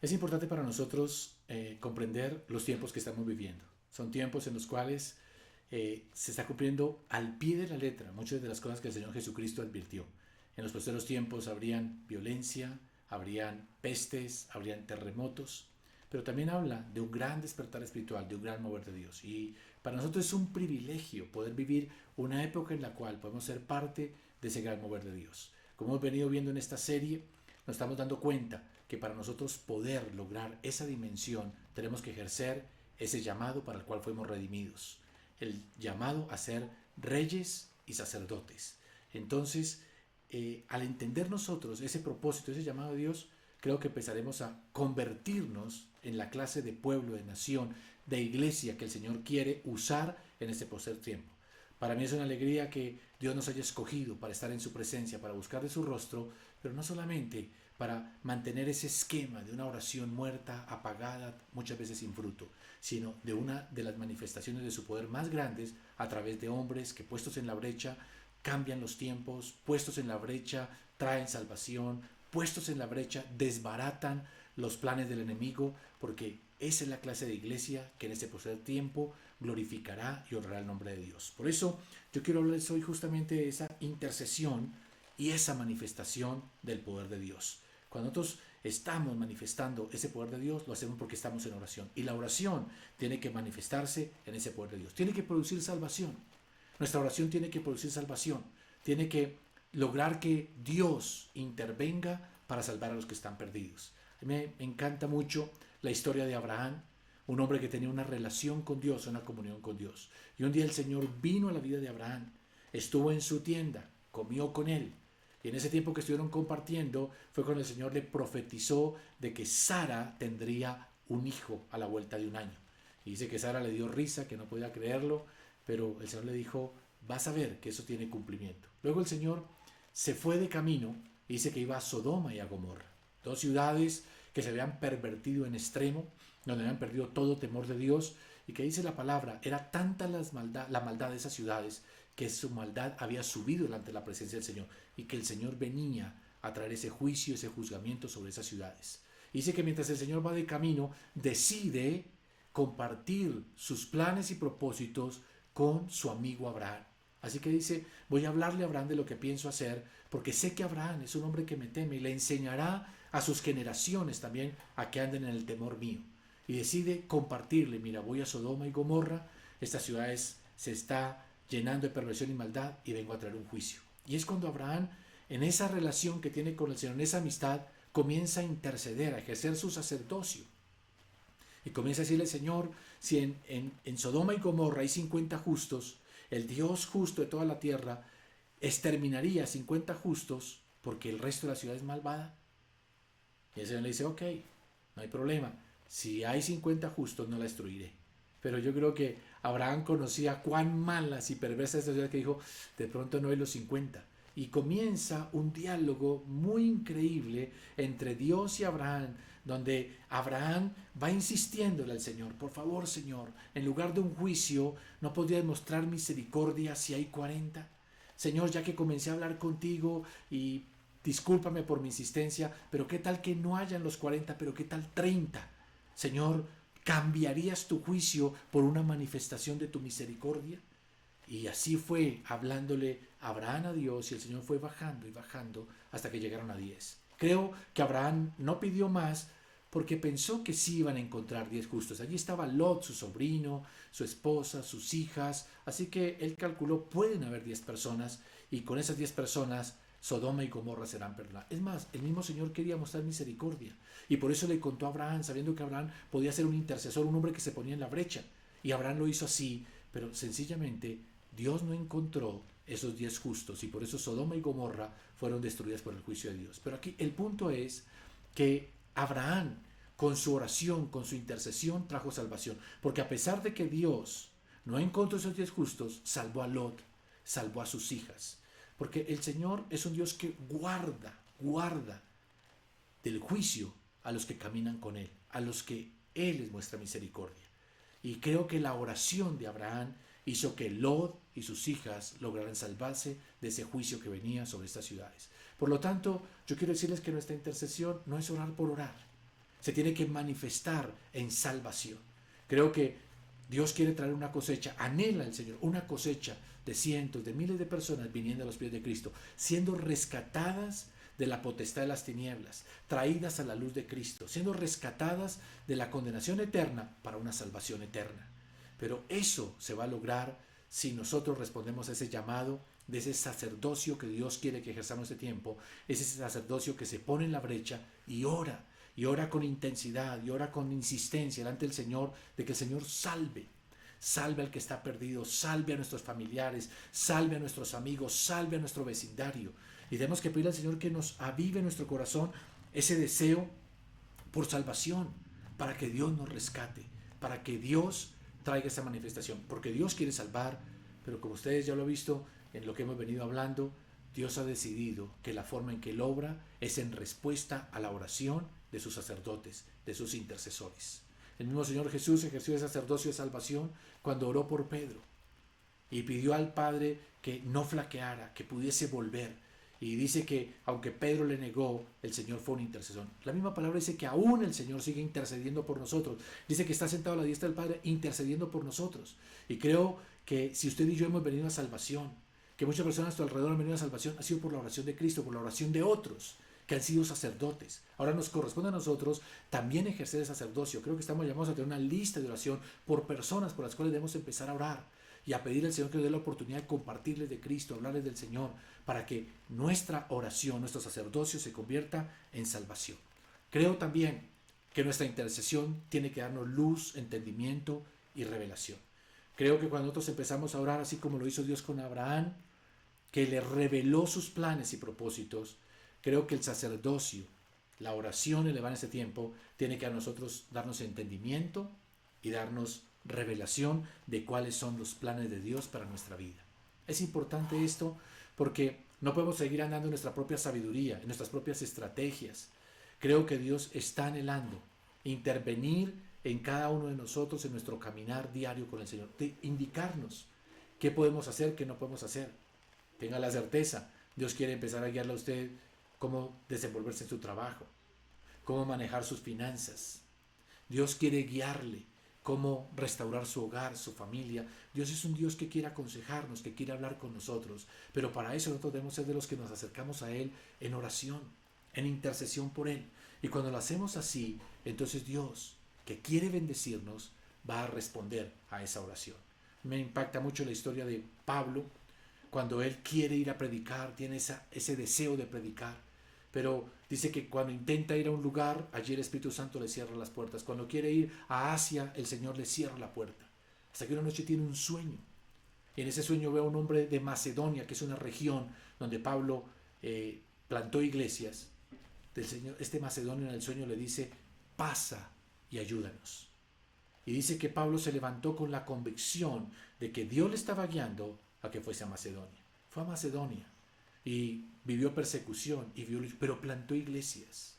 Es importante para nosotros comprender los tiempos que estamos viviendo. Son tiempos en los cuales se está cumpliendo al pie de la letra muchas de las cosas que el Señor Jesucristo advirtió. En los posteriores tiempos habrían violencia, habrían pestes, habrían terremotos, pero también habla de un gran despertar espiritual, de un gran mover de Dios. Y para nosotros es un privilegio poder vivir una época en la cual podemos ser parte de ese gran mover de Dios. Como hemos venido viendo en esta serie, nos estamos dando cuenta que para nosotros poder lograr esa dimensión tenemos que ejercer ese llamado para el cual fuimos redimidos, el llamado a ser reyes y sacerdotes. Entonces, al entender nosotros ese propósito, ese llamado de Dios, creo que empezaremos a convertirnos en la clase de pueblo, de nación, de iglesia que el Señor quiere usar en este postrer tiempo. Para mí es una alegría que Dios nos haya escogido para estar en su presencia, para buscar de su rostro, pero no solamente para mantener ese esquema de una oración muerta, apagada, muchas veces sin fruto, sino de una de las manifestaciones de su poder más grandes a través de hombres que puestos en la brecha cambian los tiempos, puestos en la brecha traen salvación, puestos en la brecha desbaratan los planes del enemigo, porque esa es la clase de iglesia que en este posterior tiempo glorificará y honrará el nombre de Dios. Por eso yo quiero hablarles hoy justamente de esa intercesión y esa manifestación del poder de Dios. Cuando nosotros estamos manifestando ese poder de Dios, lo hacemos porque estamos en oración. Y la oración tiene que manifestarse en ese poder de Dios. Tiene que producir salvación. Nuestra oración tiene que producir salvación. Tiene que lograr que Dios intervenga para salvar a los que están perdidos. A mí me encanta mucho la historia de Abraham, un hombre que tenía una relación con Dios, una comunión con Dios. Y un día el Señor vino a la vida de Abraham, estuvo en su tienda, comió con él. Y en ese tiempo que estuvieron compartiendo fue cuando el Señor le profetizó de que Sara tendría un hijo a la vuelta de un año. Y dice que Sara le dio risa, que no podía creerlo, pero el Señor le dijo, vas a ver que eso tiene cumplimiento. Luego el Señor se fue de camino y dice que iba a Sodoma y a Gomorra, dos ciudades que se habían pervertido en extremo, donde habían perdido todo temor de Dios, y que dice la palabra, era tanta la maldad de esas ciudades que su maldad había subido delante de la presencia del Señor, y que el Señor venía a traer ese juicio, ese juzgamiento sobre esas ciudades. Y dice que mientras el Señor va de camino, decide compartir sus planes y propósitos con su amigo Abraham. Así que dice, voy a hablarle a Abraham de lo que pienso hacer, porque sé que Abraham es un hombre que me teme y le enseñará a sus generaciones también a que anden en el temor mío. Y decide compartirle, mira, voy a Sodoma y Gomorra, estas ciudades se está llenando de perversión y maldad y vengo a traer un juicio. Y es cuando Abraham, en esa relación que tiene con el Señor, en esa amistad, comienza a interceder, a ejercer su sacerdocio. Y comienza a decirle, Señor, si en Sodoma y Gomorra hay 50 justos, el Dios justo de toda la tierra exterminaría 50 justos porque el resto de la ciudad es malvada. Y el Señor le dice, ok, no hay problema. Si hay 50 justos, no la destruiré. Pero yo creo que Abraham conocía cuán malas y perversas esta ciudad que dijo, de pronto no hay los 50. Y comienza un diálogo muy increíble entre Dios y Abraham, donde Abraham va insistiéndole al Señor, por favor Señor, en lugar de un juicio, ¿no podrías mostrar misericordia si hay 40? Señor, ya que comencé a hablar contigo y discúlpame por mi insistencia, pero qué tal que no hayan los 40, pero qué tal 30. Señor, ¿cambiarías tu juicio por una manifestación de tu misericordia? Y así fue hablándole Abraham a Dios y el Señor fue bajando y bajando hasta que llegaron a 10. Creo que Abraham no pidió más porque pensó que sí iban a encontrar 10 justos. Allí estaba Lot, su sobrino, su esposa, sus hijas, así que él calculó pueden haber 10 personas y con esas 10 personas Sodoma y Gomorra serán perdonadas. Es más, el mismo Señor quería mostrar misericordia y por eso le contó a Abraham, sabiendo que Abraham podía ser un intercesor, un hombre que se ponía en la brecha. Y Abraham lo hizo así, pero sencillamente Dios no encontró esos 10 justos y por eso Sodoma y Gomorra fueron destruidas por el juicio de Dios. Pero aquí el punto es que Abraham, con su oración, con su intercesión, trajo salvación. Porque a pesar de que Dios no encontró esos 10 justos, salvó a Lot, salvó a sus hijas. Porque el Señor es un Dios que guarda del juicio a los que caminan con Él, a los que Él les muestra misericordia. Y creo que la oración de Abraham hizo que Lot y sus hijas lograran salvarse de ese juicio que venía sobre estas ciudades. Por lo tanto, yo quiero decirles que nuestra intercesión no es orar por orar. se tiene que manifestar en salvación. Creo que Dios quiere traer una cosecha, anhela el Señor, una cosecha de cientos, de miles de personas viniendo a los pies de Cristo, siendo rescatadas de la potestad de las tinieblas, traídas a la luz de Cristo, siendo rescatadas de la condenación eterna para una salvación eterna. Pero eso se va a lograr si nosotros respondemos a ese llamado de ese sacerdocio que Dios quiere que ejerzamos este tiempo, es ese sacerdocio que se pone en la brecha y ora con intensidad, y ora con insistencia delante del Señor, de que el Señor salve al que está perdido, salve a nuestros familiares, salve a nuestros amigos, salve a nuestro vecindario. Y tenemos que pedir al Señor que nos avive en nuestro corazón ese deseo por salvación, para que Dios nos rescate, para que Dios traiga esa manifestación, porque Dios quiere salvar, pero como ustedes ya lo han visto en lo que hemos venido hablando, Dios ha decidido que la forma en que Él obra es en respuesta a la oración de sus sacerdotes, de sus intercesores. El mismo Señor Jesús ejerció el sacerdocio de salvación cuando oró por Pedro y pidió al Padre que no flaqueara, que pudiese volver. Y dice que aunque Pedro le negó, el Señor fue un intercesor. La misma palabra dice que aún el Señor sigue intercediendo por nosotros. Dice que está sentado a la diestra del Padre intercediendo por nosotros. Y creo que si usted y yo hemos venido a salvación, que muchas personas a tu alrededor han venido a salvación, ha sido por la oración de Cristo, por la oración de otros que han sido sacerdotes. Ahora nos corresponde a nosotros también ejercer el sacerdocio. Creo que estamos llamados a tener una lista de oración por personas por las cuales debemos empezar a orar y a pedir al Señor que nos dé la oportunidad de compartirles de Cristo, hablarles del Señor, para que nuestra oración, nuestro sacerdocio se convierta en salvación. Creo también que nuestra intercesión tiene que darnos luz, entendimiento y revelación. Creo que cuando nosotros empezamos a orar así como lo hizo Dios con Abraham, que le reveló sus planes y propósitos, creo que el sacerdocio, la oración elevada en ese tiempo, tiene que a nosotros darnos entendimiento y darnos revelación de cuáles son los planes de Dios para nuestra vida. Es importante esto porque no podemos seguir andando en nuestra propia sabiduría, en nuestras propias estrategias. Creo que Dios está anhelando intervenir en cada uno de nosotros en nuestro caminar diario con el Señor, de indicarnos qué podemos hacer, qué no podemos hacer. Tenga la certeza, Dios quiere empezar a guiarle a usted cómo desenvolverse en su trabajo, cómo manejar sus finanzas. Dios quiere guiarle cómo restaurar su hogar, su familia. Dios es un Dios que quiere aconsejarnos, que quiere hablar con nosotros, pero para eso nosotros debemos ser de los que nos acercamos a Él en oración, en intercesión por Él. Y cuando lo hacemos así, entonces Dios, que quiere bendecirnos, va a responder a esa oración. Me impacta mucho la historia de Pablo, cuando él quiere ir a predicar, tiene ese deseo de predicar, pero dice que cuando intenta ir a un lugar, allí el Espíritu Santo le cierra las puertas. Cuando quiere ir a Asia, el Señor le cierra la puerta. Hasta que una noche tiene un sueño. Y en ese sueño ve a un hombre de Macedonia, que es una región donde Pablo plantó iglesias. Del Señor, este macedonio en el sueño le dice, pasa y ayúdanos. Y dice que Pablo se levantó con la convicción de que Dios le estaba guiando a que fuese a Macedonia. Fue a Macedonia y vivió persecución, pero plantó iglesias.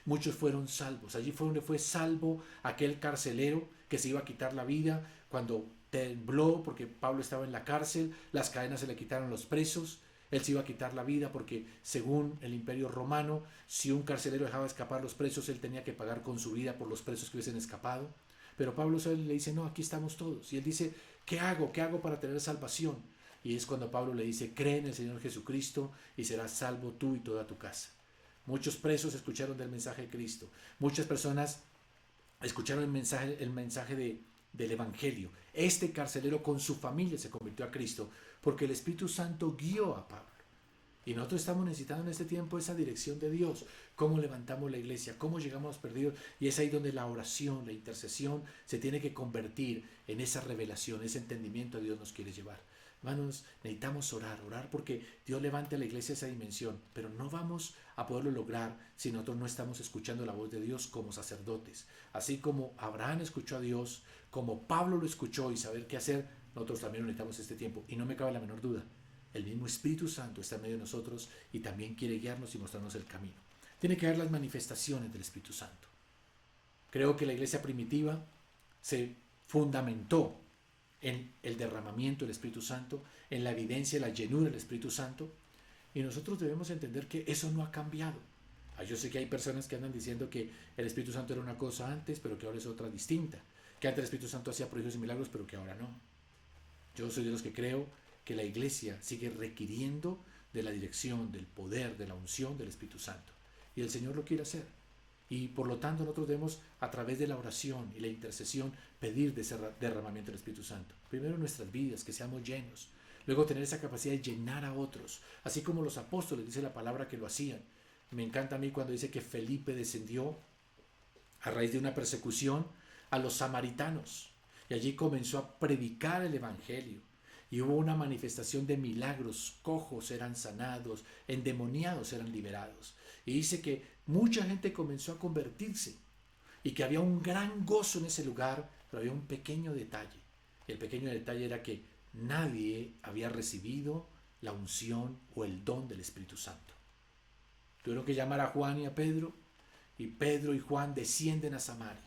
Muchos fueron salvos. Allí fue donde fue salvo aquel carcelero que se iba a quitar la vida cuando tembló porque Pablo estaba en la cárcel, las cadenas se le quitaron a los presos. Él se iba a quitar la vida porque, según el Imperio Romano, si un carcelero dejaba escapar los presos, él tenía que pagar con su vida por los presos que hubiesen escapado. Pero Pablo le dice, no, aquí estamos todos. Y él dice, ¿qué hago? ¿Qué hago para tener salvación? Y es cuando Pablo le dice, cree en el Señor Jesucristo y serás salvo tú y toda tu casa. Muchos presos escucharon del mensaje de Cristo. Muchas personas escucharon el mensaje del Evangelio. Este carcelero con su familia se convirtió a Cristo porque el Espíritu Santo guió a Pablo. Y nosotros estamos necesitando en este tiempo esa dirección de Dios. Cómo levantamos la iglesia, cómo llegamos a los perdidos. Y es ahí donde la oración, la intercesión se tiene que convertir en esa revelación, ese entendimiento a Dios nos quiere llevar. Hermanos, necesitamos orar porque Dios levante a la iglesia a esa dimensión, pero no vamos a poderlo lograr si nosotros no estamos escuchando la voz de Dios como sacerdotes. Así como Abraham escuchó a Dios, como Pablo lo escuchó y saber qué hacer, nosotros también lo necesitamos este tiempo. Y no me cabe la menor duda, el mismo Espíritu Santo está en medio de nosotros y también quiere guiarnos y mostrarnos el camino. Tiene que haber las manifestaciones del Espíritu Santo. Creo que la iglesia primitiva se fundamentó en el derramamiento del Espíritu Santo, en la evidencia, la llenura del Espíritu Santo, y nosotros debemos entender que eso no ha cambiado. Yo sé que hay personas que andan diciendo que el Espíritu Santo era una cosa antes, pero que ahora es otra distinta. Que antes el Espíritu Santo hacía prodigios y milagros, pero que ahora no. Yo soy de los que creo que la iglesia sigue requiriendo de la dirección, del poder, de la unción del Espíritu Santo. Y el Señor lo quiere hacer. Y por lo tanto nosotros debemos, a través de la oración y la intercesión, pedir de ese derramamiento del Espíritu Santo. Primero en nuestras vidas, que seamos llenos. Luego tener esa capacidad de llenar a otros. Así como los apóstoles, dice la palabra, que lo hacían. Me encanta a mí cuando dice que Felipe descendió a raíz de una persecución a los samaritanos. Y allí comenzó a predicar el Evangelio. Y hubo una manifestación de milagros. Cojos eran sanados, endemoniados eran liberados. Y dice que mucha gente comenzó a convertirse. Y que había un gran gozo en ese lugar, pero había un pequeño detalle. Y el pequeño detalle era que nadie había recibido la unción o el don del Espíritu Santo. Tuvieron que llamar a Juan y a Pedro, y Pedro y Juan descienden a Samaria.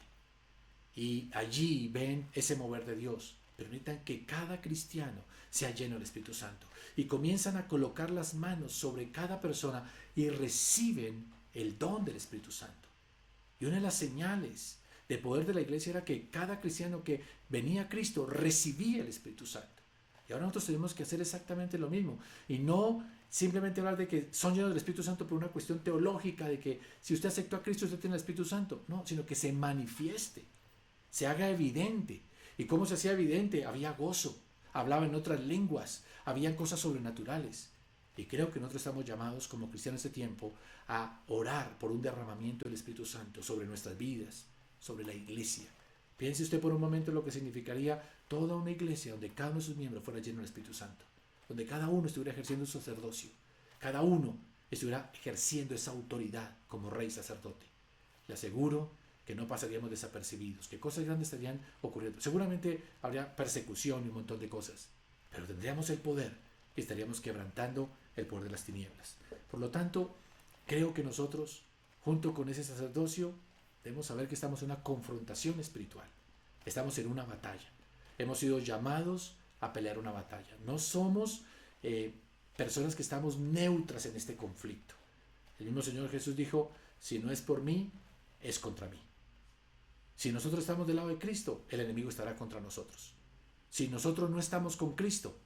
Y allí ven ese mover de Dios. Permitan que cada cristiano sea lleno del Espíritu Santo. Y comienzan a colocar las manos sobre cada persona y reciben el don del Espíritu Santo. Y una de las señales de poder de la iglesia era que cada cristiano que venía a Cristo recibía el Espíritu Santo. Y ahora nosotros tenemos que hacer exactamente lo mismo. Y no simplemente hablar de que son llenos del Espíritu Santo por una cuestión teológica, de que si usted aceptó a Cristo usted tiene el Espíritu Santo. No, sino que se manifieste, se haga evidente. ¿Y cómo se hacía evidente? Había gozo, hablaba en otras lenguas, habían cosas sobrenaturales. Y creo que nosotros estamos llamados como cristianos de este tiempo a orar por un derramamiento del Espíritu Santo sobre nuestras vidas, sobre la iglesia. Piense usted por un momento en lo que significaría toda una iglesia donde cada uno de sus miembros fuera lleno del Espíritu Santo, donde cada uno estuviera ejerciendo su sacerdocio, cada uno estuviera ejerciendo esa autoridad como rey sacerdote. Le aseguro que no pasaríamos desapercibidos, que cosas grandes estarían ocurriendo. Seguramente habría persecución y un montón de cosas, pero tendríamos el poder y estaríamos quebrantando el poder de las tinieblas. Por lo tanto, creo que nosotros, junto con ese sacerdocio, debemos saber que estamos en una confrontación espiritual. Estamos en una batalla. Hemos sido llamados a pelear una batalla. No somos personas que estamos neutras en este conflicto. El mismo Señor Jesús dijo, si no es por mí, es contra mí. Si nosotros estamos del lado de Cristo, el enemigo estará contra nosotros. Si nosotros no estamos con Cristo,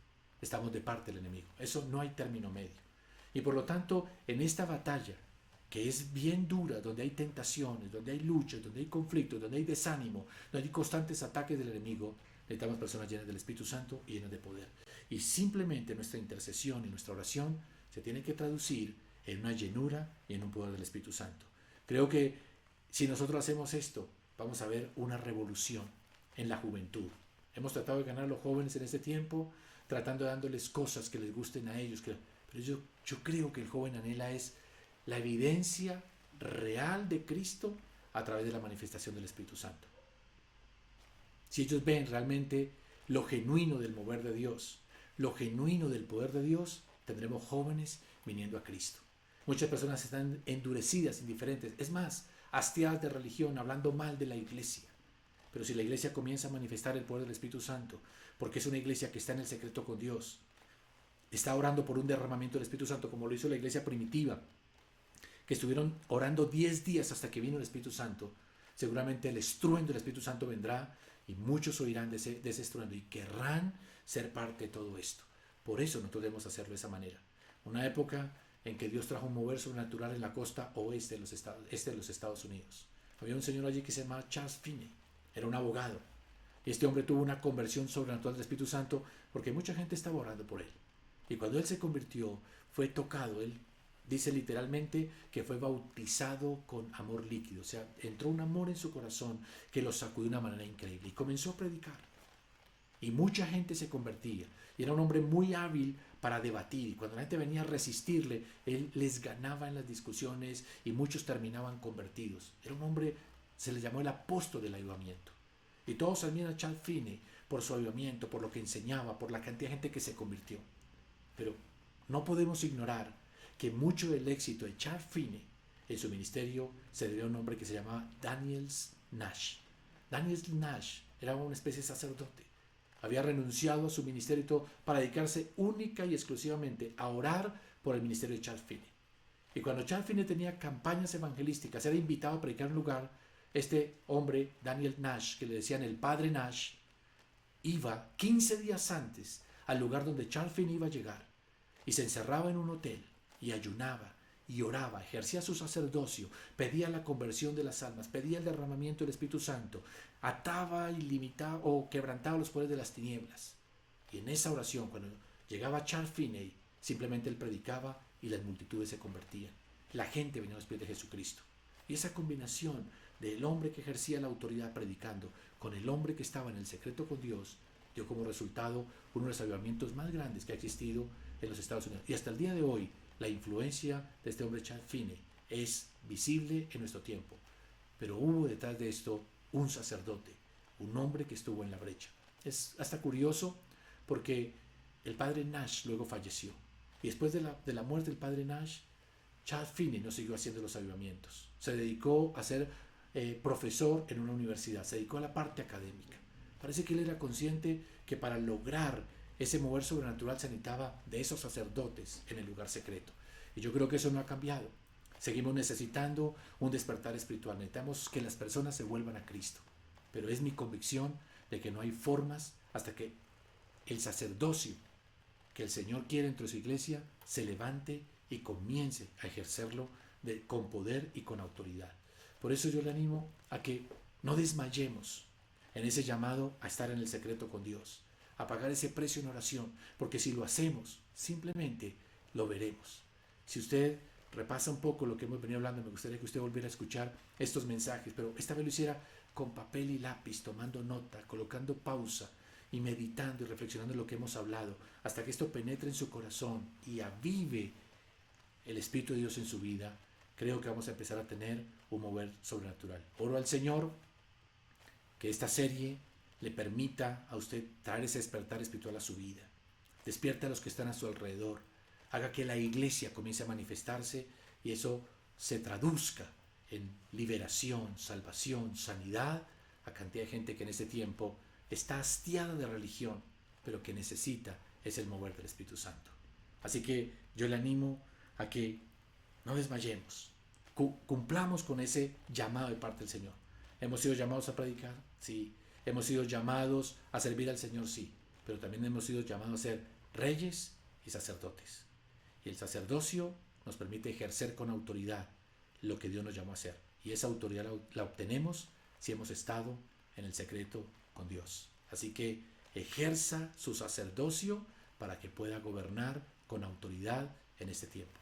estamos de parte del enemigo. Eso no hay término medio. Y por lo tanto, en esta batalla, que es bien dura, donde hay tentaciones, donde hay luchas, donde hay conflictos, donde hay desánimo, donde hay constantes ataques del enemigo, necesitamos personas llenas del Espíritu Santo y llenas de poder. Y simplemente nuestra intercesión y nuestra oración se tiene que traducir en una llenura y en un poder del Espíritu Santo. Creo que si nosotros hacemos esto, vamos a ver una revolución en la juventud. Hemos tratado de ganar a los jóvenes en este tiempo, tratando de dándoles cosas que les gusten a ellos. Pero yo creo que el joven anhela es la evidencia real de Cristo a través de la manifestación del Espíritu Santo. Si ellos ven realmente lo genuino del mover de Dios, lo genuino del poder de Dios, tendremos jóvenes viniendo a Cristo. Muchas personas están endurecidas, indiferentes, es más, hastiadas de religión, hablando mal de la iglesia. Pero si la iglesia comienza a manifestar el poder del Espíritu Santo, porque es una iglesia que está en el secreto con Dios, está orando por un derramamiento del Espíritu Santo, como lo hizo la iglesia primitiva, que estuvieron orando 10 días hasta que vino el Espíritu Santo, seguramente el estruendo del Espíritu Santo vendrá y muchos oirán de ese estruendo y querrán ser parte de todo esto. Por eso nosotros debemos hacerlo de esa manera. Una época en que Dios trajo un mover sobrenatural en la costa oeste de los Estados Unidos. Había un señor allí que se llamaba Charles Finney, era un abogado. Y este hombre tuvo una conversión sobrenatural del Espíritu Santo porque mucha gente estaba orando por él. Y cuando él se convirtió, fue tocado. Él dice literalmente que fue bautizado con amor líquido. O sea, entró un amor en su corazón que lo sacudió de una manera increíble. Y comenzó a predicar. Y mucha gente se convertía. Y era un hombre muy hábil para debatir. Y cuando la gente venía a resistirle, él les ganaba en las discusiones y muchos terminaban convertidos. Era un hombre, se le llamó el apóstol del avivamiento. Y todos admiran a Charles Finney por su avivamiento, por lo que enseñaba, por la cantidad de gente que se convirtió. Pero no podemos ignorar que mucho del éxito de Charles Finney en su ministerio se debió a un hombre que se llamaba Daniel Nash. Daniel Nash era una especie de sacerdote. Había renunciado a su ministerio y todo para dedicarse única y exclusivamente a orar por el ministerio de Charles Finney. Y cuando Charles Finney tenía campañas evangelísticas, era invitado a predicar en un lugar, este hombre, Daniel Nash, que le decían el padre Nash, iba 15 días antes al lugar donde Charles Finney iba a llegar y se encerraba en un hotel y ayunaba y oraba, ejercía su sacerdocio, pedía la conversión de las almas, pedía el derramamiento del Espíritu Santo, ataba y limitaba o quebrantaba los poderes de las tinieblas. Y en esa oración, cuando llegaba Charles Finney, simplemente él predicaba y las multitudes se convertían. La gente venía a los pies de Jesucristo. Y esa combinación del hombre que ejercía la autoridad predicando con el hombre que estaba en el secreto con Dios dio como resultado uno de los avivamientos más grandes que ha existido en los Estados Unidos. Y hasta el día de hoy, la influencia de este hombre Charles Finney es visible en nuestro tiempo. Pero hubo detrás de esto un sacerdote, un hombre que estuvo en la brecha. Es hasta curioso porque el padre Nash luego falleció. Y después de la muerte del padre Nash, Charles Finney no siguió haciendo los avivamientos. Se dedicó a ser profesor en una universidad, se dedicó a la parte académica. Parece que él era consciente que para lograr ese mover sobrenatural se necesitaba de esos sacerdotes en el lugar secreto. Y yo creo que eso no ha cambiado. Seguimos necesitando un despertar espiritual. Necesitamos que las personas se vuelvan a Cristo. Pero es mi convicción de que no hay formas hasta que el sacerdocio que el Señor quiere entre su iglesia se levante y comience a ejercerlo con poder y con autoridad. Por eso yo le animo a que no desmayemos en ese llamado a estar en el secreto con Dios, a pagar ese precio en oración, porque si lo hacemos, simplemente lo veremos. Si usted repasa un poco lo que hemos venido hablando, me gustaría que usted volviera a escuchar estos mensajes, pero esta vez lo hiciera con papel y lápiz, tomando nota, colocando pausa y meditando y reflexionando en lo que hemos hablado, hasta que esto penetre en su corazón y avive el Espíritu de Dios en su vida. Creo que vamos a empezar a tener un mover sobrenatural. Oro al Señor que esta serie le permita a usted traer ese despertar espiritual a su vida. Despierte a los que están a su alrededor. Haga que la iglesia comience a manifestarse y eso se traduzca en liberación, salvación, sanidad a cantidad de gente que en este tiempo está hastiada de religión, pero que necesita es el mover del Espíritu Santo. Así que yo le animo a que no desmayemos, cumplamos con ese llamado de parte del Señor. ¿Hemos sido llamados a predicar? Sí. ¿Hemos sido llamados a servir al Señor? Sí. Pero también hemos sido llamados a ser reyes y sacerdotes. Y el sacerdocio nos permite ejercer con autoridad lo que Dios nos llamó a hacer. Y esa autoridad la obtenemos si hemos estado en el secreto con Dios. Así que ejerza su sacerdocio para que pueda gobernar con autoridad en este tiempo.